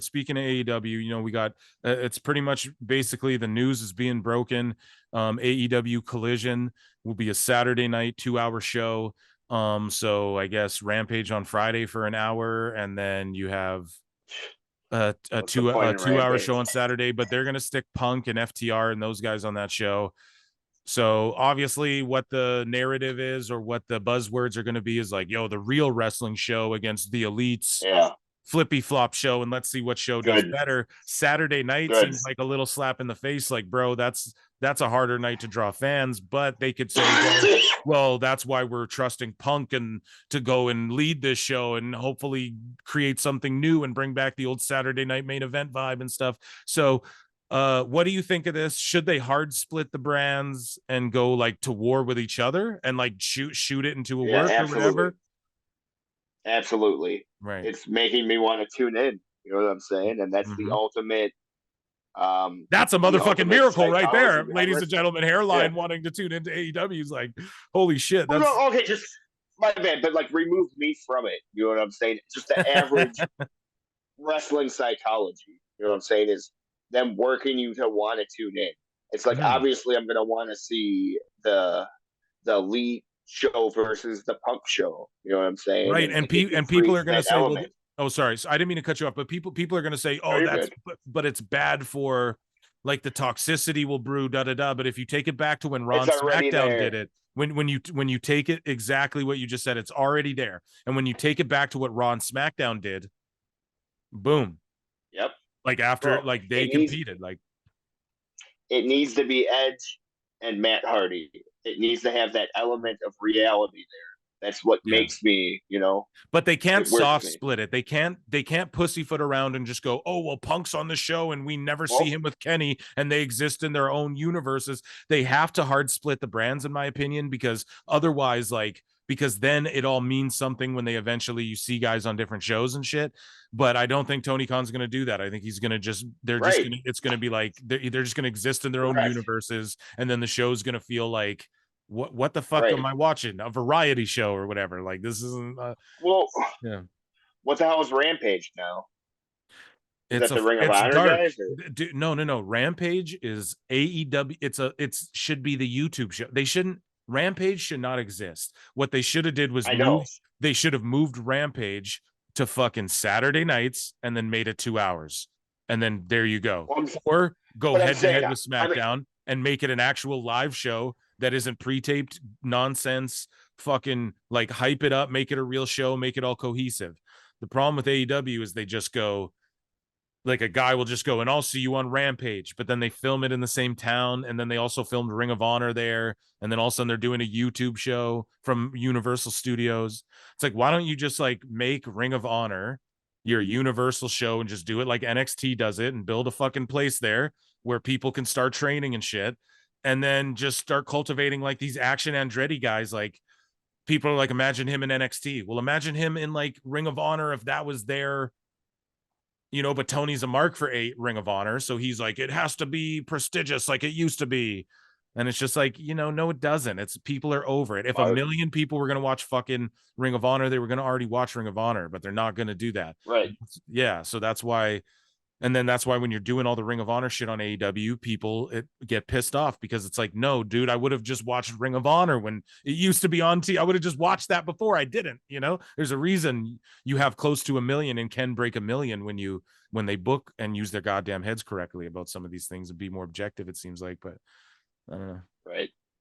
speaking of AEW, you know, we got it's pretty much basically the news is being broken. AEW Collision will be a Saturday night 2-hour show. So I guess Rampage on Friday for an hour, and then you have a What's the point in 2-hour Rampage? show on Saturday, but they're gonna stick Punk and FTR and those guys on that show. So obviously what the narrative is or what the buzzwords are going to be is like, yo, the real wrestling show against the elites Yeah, flippy flop show, and let's see what show does good, better. Saturday night good. seems like a little slap in the face, like, bro, that's a harder night to draw fans. But they could say, well, that's why we're trusting Punk and to go and lead this show and hopefully create something new and bring back the old Saturday night main event vibe and stuff. So what do you think of this? Should they hard split the brands and go like to war with each other and like shoot it into a Yeah, work or whatever? absolutely. Right. It's making me want to tune in. You know what I'm saying? And that's the Mm-hmm. ultimate. That's a The motherfucking ultimate miracle right psychology there, behind ladies and wrestling. gentlemen. Yeah. Hairline wanting to tune into AEW is like, holy shit. Well, That's no, okay, just my bad, but like remove me from it. You know what I'm saying? Just the average wrestling psychology. You know what I'm saying? Is them working you to want to tune in. It's like Mhm. obviously I'm gonna want to see the elite show versus the punk show. You know what I'm saying? Right. And And it people are creates gonna that say, well, element. oh, sorry. So I didn't mean to cut you off, but people are gonna say, No, oh, you're that's good. but it's bad for like the toxicity will brew, da da da. But if you take it back to when Raw It's and already SmackDown did there. it, when you take it exactly what you just said, it's already there. And when you take it back to what Raw and SmackDown did, boom. Yep, Like after bro. like they It needs competed. Like it needs to be Edge and Matt Hardy. It needs to have that element of reality there. That's what yeah. makes me, you know, But they can't it works soft me. split it. They can't pussyfoot around and just go, oh well, Punk's on the show and we never see Well, him with Kenny and they exist in their own universes. They have to hard split the brands, in my opinion, because otherwise, like, because then it all means something when they eventually you see guys on different shows and shit. But I don't think Tony Khan's going to do that. I think he's going to just right, it's going to be like they're just going to exist in their own correct, universes, and then the show's going to feel like what the fuck am right. I watching? A variety show or whatever. Like this isn't Well, yeah. what the hell is Rampage now? Is It's that a the Ring of it's Honor dark. guys? Or? No. Rampage is AEW. It should be the YouTube show. They shouldn't Rampage should not exist. What they should have did was I know. they should have moved Rampage to fucking Saturday nights and then made it 2 hours. And then there you go. Well, Or go but I'm head to saying, head with I mean, SmackDown and make it an actual live show that isn't pre-taped nonsense. Fucking like hype it up, make it a real show, make it all cohesive. The problem with AEW is they just go, like a guy will just go and I'll see you on Rampage, but then they film it in the same town, and then they also filmed Ring of Honor there, and then all of a sudden they're doing a YouTube show from Universal Studios. It's like, why don't you just like make Ring of Honor your Universal show and just do it like NXT does it and build a fucking place there where people can start training and shit, and then just start cultivating like these Action Andretti guys. Like people are like, imagine him in NXT. Well, imagine him in like Ring of Honor if that was their, you know, but Tony's a mark for a Ring of Honor. So he's like, it has to be prestigious like it used to be. And it's just like, you know, no, it doesn't. It's people are over it. If a million people were going to watch fucking Ring of Honor, they were going to already watch Ring of Honor, but they're not going to do that. right. Yeah. So that's why. And then that's why when you're doing all the Ring of Honor shit on AEW, people get pissed off because it's like, no, dude, I would have just watched Ring of Honor when it used to be on TV. I would have just watched that before. I didn't, you know, there's a reason you have close to 1 million and can break 1 million when they book and use their goddamn heads correctly about some of these things and be more objective, it seems like, but I don't know. Right.